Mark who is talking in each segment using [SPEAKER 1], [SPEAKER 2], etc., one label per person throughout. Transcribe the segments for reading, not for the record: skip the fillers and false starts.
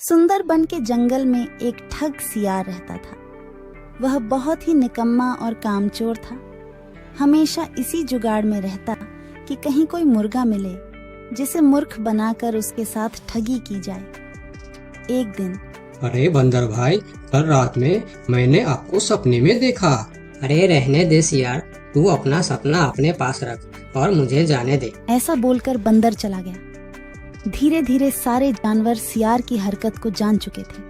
[SPEAKER 1] सुंदरबन के जंगल में एक ठग सियार रहता था। वह बहुत ही निकम्मा और कामचोर था। हमेशा इसी जुगाड़ में रहता कि कहीं कोई मुर्गा मिले जिसे मूर्ख बनाकर उसके साथ ठगी की जाए। एक दिन,
[SPEAKER 2] अरे बंदर भाई, कल रात में मैंने आपको सपने में देखा। अरे रहने दे सियार, तू अपना सपना अपने पास रख और मुझे जाने दे।
[SPEAKER 1] ऐसा बोलकर बंदर चला गया। धीरे धीरे सारे जानवर सियार की हरकत को जान चुके थे,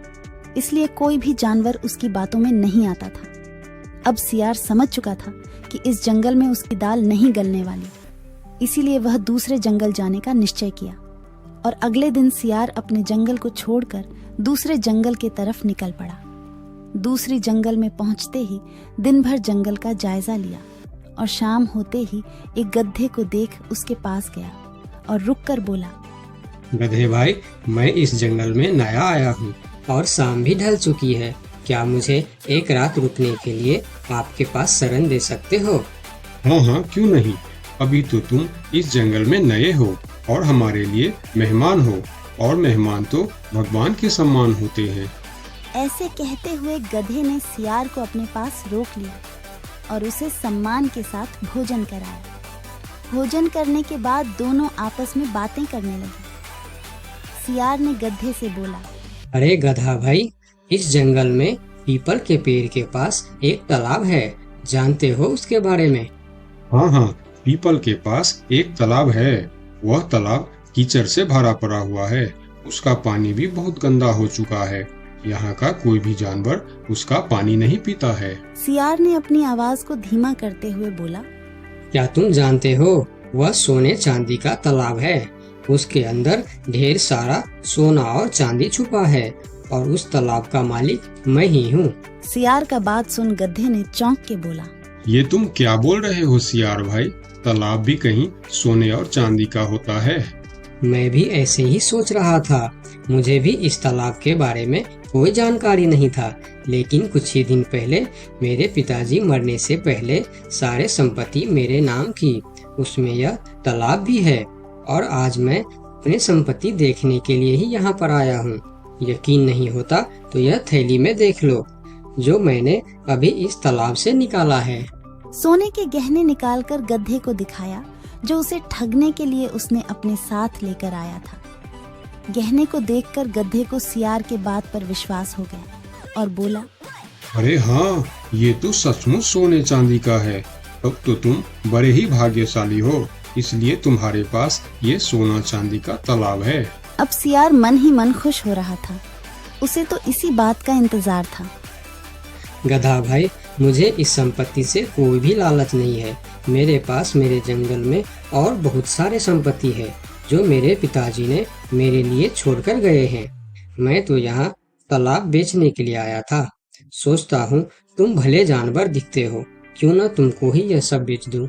[SPEAKER 1] इसलिए कोई भी जानवर उसकी बातों में नहीं आता था। अब सियार समझ चुका था कि इस जंगल में उसकी दाल नहीं गलने वाली, इसीलिए वह दूसरे जंगल जाने का निश्चय किया और अगले दिन सियार अपने जंगल को छोड़कर दूसरे जंगल की तरफ निकल पड़ा। दूसरी जंगल में पहुंचते ही दिन भर जंगल का जायजा लिया और शाम होते ही एक गधे को देख उसके पास गया और रुककर बोला,
[SPEAKER 2] गधे भाई, मैं इस जंगल में नया आया हूँ और शाम भी ढल चुकी है। क्या मुझे एक रात रुकने के लिए आपके पास शरण दे सकते हो?
[SPEAKER 3] हाँ हाँ, क्यों नहीं। अभी तो तुम इस जंगल में नए हो और हमारे लिए मेहमान हो, और मेहमान तो भगवान के सम्मान होते हैं।
[SPEAKER 1] ऐसे कहते हुए गधे ने सियार को अपने पास रोक लिया और उसे सम्मान के साथ भोजन कराया। भोजन करने के बाद दोनों आपस में बातें करने लगे। सियार ने गधे से बोला,
[SPEAKER 2] अरे गधा भाई, इस जंगल में पीपल के पेड़ के पास एक तालाब है, जानते हो उसके बारे में?
[SPEAKER 3] हाँ हाँ, पीपल के पास एक तालाब है। वह तालाब कीचड़ से भरा पड़ा हुआ है। उसका पानी भी बहुत गंदा हो चुका है। यहाँ का कोई भी जानवर उसका पानी नहीं पीता है।
[SPEAKER 1] सियार ने अपनी आवाज को धीमा करते हुए बोला,
[SPEAKER 2] क्या तुम जानते हो, वह सोने चांदी का तालाब है। उसके अंदर ढेर सारा सोना और चांदी छुपा है और उस तालाब का मालिक मैं ही हूँ।
[SPEAKER 1] सियार का बात सुन गधे ने चौंक के बोला,
[SPEAKER 3] ये तुम क्या बोल रहे हो सियार भाई? तालाब भी कहीं सोने और चांदी का होता है?
[SPEAKER 2] मैं भी ऐसे ही सोच रहा था। मुझे भी इस तालाब के बारे में कोई जानकारी नहीं था, लेकिन कुछ ही दिन पहले मेरे पिताजी मरने से पहले सारे संपत्ति मेरे नाम की, उसमें यह तालाब भी है। और आज मैं अपनी संपत्ति देखने के लिए ही यहाँ पर आया हूँ। यकीन नहीं होता तो यह थैली में देख लो, जो मैंने अभी इस तालाब से निकाला है।
[SPEAKER 1] सोने के गहने निकालकर गधे को दिखाया, जो उसे ठगने के लिए उसने अपने साथ लेकर आया था। गहने को देखकर गधे को सियार के बात पर विश्वास हो गया और बोला,
[SPEAKER 3] अरे हाँ, ये तो सचमुच सोने चांदी का है। अब तो तुम बड़े ही भाग्यशाली हो, इसलिए तुम्हारे पास ये सोना चांदी का तालाब है।
[SPEAKER 1] अब सियार मन ही मन खुश हो रहा था। उसे तो इसी बात का इंतजार था।
[SPEAKER 2] गधा भाई, मुझे इस संपत्ति से कोई भी लालच नहीं है। मेरे पास मेरे जंगल में और बहुत सारे संपत्ति है जो मेरे पिताजी ने मेरे लिए छोड़कर गए हैं। मैं तो यहाँ तालाब बेचने के लिए आया था। सोचता हूँ तुम भले जानवर दिखते हो, क्यों ना तुमको ही यह सब बेच दूं।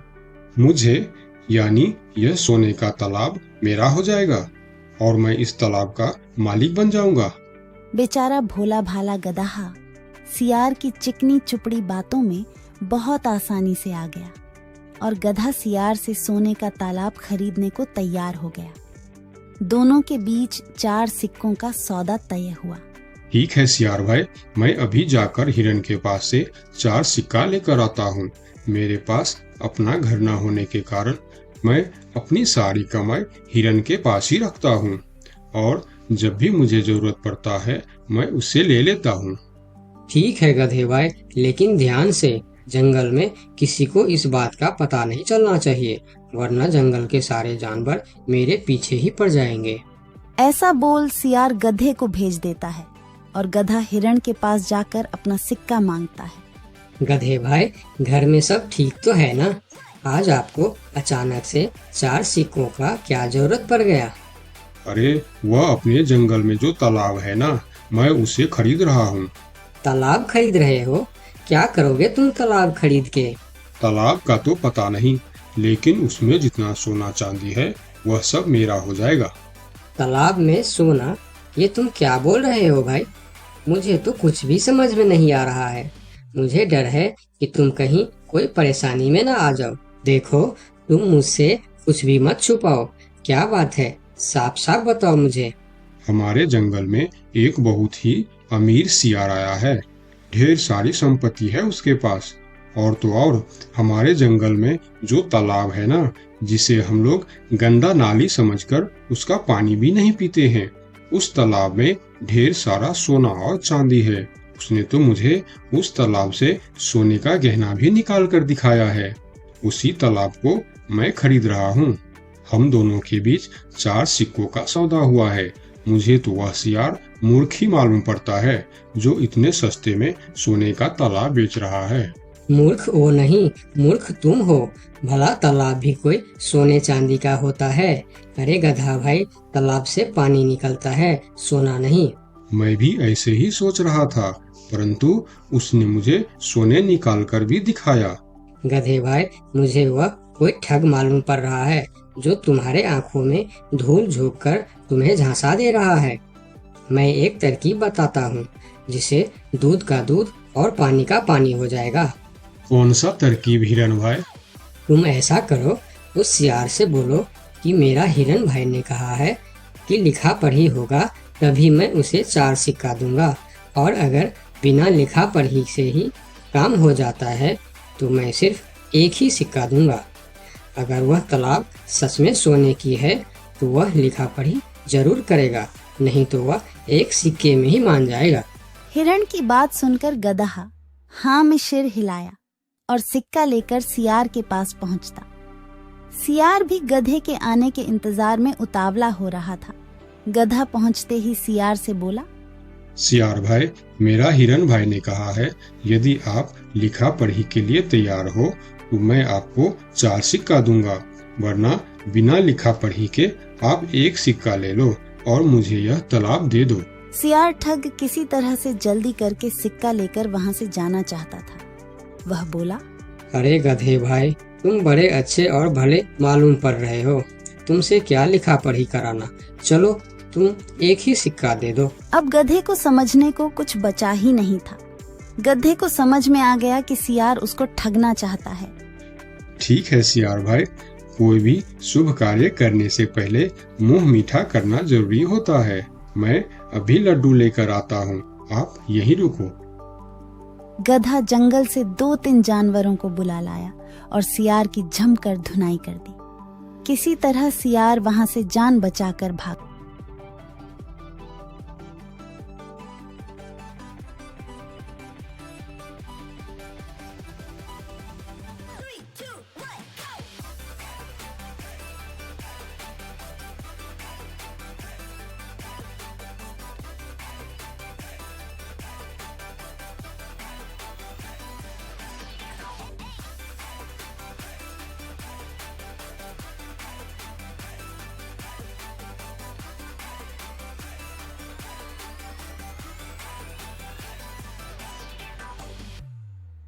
[SPEAKER 3] मुझे, यानी यह सोने का तालाब मेरा हो जाएगा और मैं इस तालाब का मालिक बन जाऊंगा।
[SPEAKER 1] बेचारा भोला भाला गदहा सियार की चिकनी चुपड़ी बातों में बहुत आसानी से आ गया और गधा सियार से सोने का तालाब खरीदने को तैयार हो गया। दोनों के बीच 4 सिक्कों का सौदा तय हुआ।
[SPEAKER 3] ठीक है सियार भाई, मैं अभी जाकर हिरन के पास से 4 सिक्का लेकर आता हूँ। मेरे पास अपना घर न होने के कारण मैं अपनी सारी कमाई हिरन के पास ही रखता हूँ और जब भी मुझे जरूरत पड़ता है मैं उससे ले लेता हूँ।
[SPEAKER 2] ठीक है गधे भाई, लेकिन ध्यान से, जंगल में किसी को इस बात का पता नहीं चलना चाहिए, वरना जंगल के सारे जानवर मेरे पीछे ही पड़ जाएंगे।
[SPEAKER 1] ऐसा बोल सियार गधे को भेज देता है और गधा हिरण के पास जाकर अपना सिक्का मांगता है।
[SPEAKER 2] गधे भाई, घर में सब ठीक तो है ना? आज आपको अचानक से 4 सिक्कों का क्या जरूरत पड़ गया?
[SPEAKER 3] अरे वह अपने जंगल में जो तालाब है ना, मैं उसे खरीद रहा हूँ।
[SPEAKER 2] तालाब खरीद रहे हो? क्या करोगे तुम तालाब खरीद के?
[SPEAKER 3] तालाब का तो पता नहीं, लेकिन उसमें जितना सोना चांदी है वह सब मेरा हो जाएगा।
[SPEAKER 2] तालाब में सोना? ये तुम क्या बोल रहे हो भाई? मुझे तो कुछ भी समझ में नहीं आ रहा है। मुझे डर है कि तुम कहीं कोई परेशानी में ना आ जाओ। देखो, तुम मुझसे कुछ भी मत छुपाओ। क्या बात है, साफ साफ बताओ मुझे।
[SPEAKER 3] हमारे जंगल में एक बहुत ही अमीर सियार आया है। ढेर सारी संपत्ति है उसके पास। और तो और हमारे जंगल में जो तालाब है ना, जिसे हम लोग गंदा नाली समझकर उसका पानी भी नहीं पीते हैं, उस तालाब में ढेर सारा सोना और चांदी है। उसने तो मुझे उस तालाब से सोने का गहना भी निकाल कर दिखाया है। उसी तालाब को मैं खरीद रहा हूँ। हम दोनों के बीच 4 सिक्कों का सौदा हुआ है। मुझे तो वह सियार मूर्ख ही मालूम पड़ता है जो इतने सस्ते में सोने का तालाब बेच रहा है।
[SPEAKER 2] मूर्ख वो नहीं, मूर्ख तुम हो। भला तालाब भी कोई सोने चांदी का होता है? अरे गधा भाई, तालाब से पानी निकलता है, सोना नहीं।
[SPEAKER 3] मैं भी ऐसे ही सोच रहा था, परंतु उसने मुझे सोने निकाल कर भी दिखाया।
[SPEAKER 2] गधे भाई, मुझे वह कोई ठग मालूम पड़ रहा है जो तुम्हारे आंखों में धूल झोंक कर तुम्हें झांसा दे रहा है। मैं एक तरकीब बताता हूँ जिसे दूध का दूध और पानी का पानी हो जाएगा।
[SPEAKER 3] कौन सा तरकीब हिरन भाई?
[SPEAKER 2] तुम ऐसा करो, उस सियार से बोलो कि मेरा हिरन भाई ने कहा है कि लिखा पढ़ी होगा तभी मैं उसे 4 सिक्का दूंगा, और अगर बिना लिखा पढ़ी से ही काम हो जाता है तो मैं सिर्फ 1 ही सिक्का दूंगा। अगर वह तालाब सच में सोने की है तो वह लिखा पढ़ी जरूर करेगा, नहीं तो वह 1 सिक्के में ही मान जाएगा।
[SPEAKER 1] हिरण की बात सुनकर गधा हाँ में सिर हिलाया और सिक्का लेकर सियार के पास पहुंचता। सियार भी गधे के आने के इंतजार में उतावला हो रहा था। गधा पहुंचते ही सियार से बोला,
[SPEAKER 3] सियार भाई, मेरा हिरन भाई ने कहा है यदि आप लिखा पढ़ी के लिए तैयार हो तो मैं आपको 4 सिक्का दूंगा, वरना बिना लिखा पढ़ी के आप 1 सिक्का ले लो और मुझे यह तालाब दे दो।
[SPEAKER 1] सियार ठग किसी तरह से जल्दी करके सिक्का लेकर वहां से जाना चाहता था। वह बोला,
[SPEAKER 2] अरे गधे भाई, तुम बड़े अच्छे और भले मालूम पड़ रहे हो, तुमसे क्या लिखा पढ़ी कराना, चलो तुम 1 ही सिक्का दे दो।
[SPEAKER 1] अब गधे को समझने को कुछ बचा ही नहीं था। गधे को समझ में आ गया कि सियार उसको ठगना चाहता है।
[SPEAKER 3] ठीक है सियार भाई, कोई भी शुभ कार्य करने से पहले मुंह मीठा करना जरूरी होता है। मैं अभी लड्डू लेकर आता हूँ, आप यहीं रुको।
[SPEAKER 1] गधा जंगल से 2-3 जानवरों को बुला लाया और सियार की जमकर धुनाई कर दी। किसी तरह सियार वहां से जान बचाकर भाग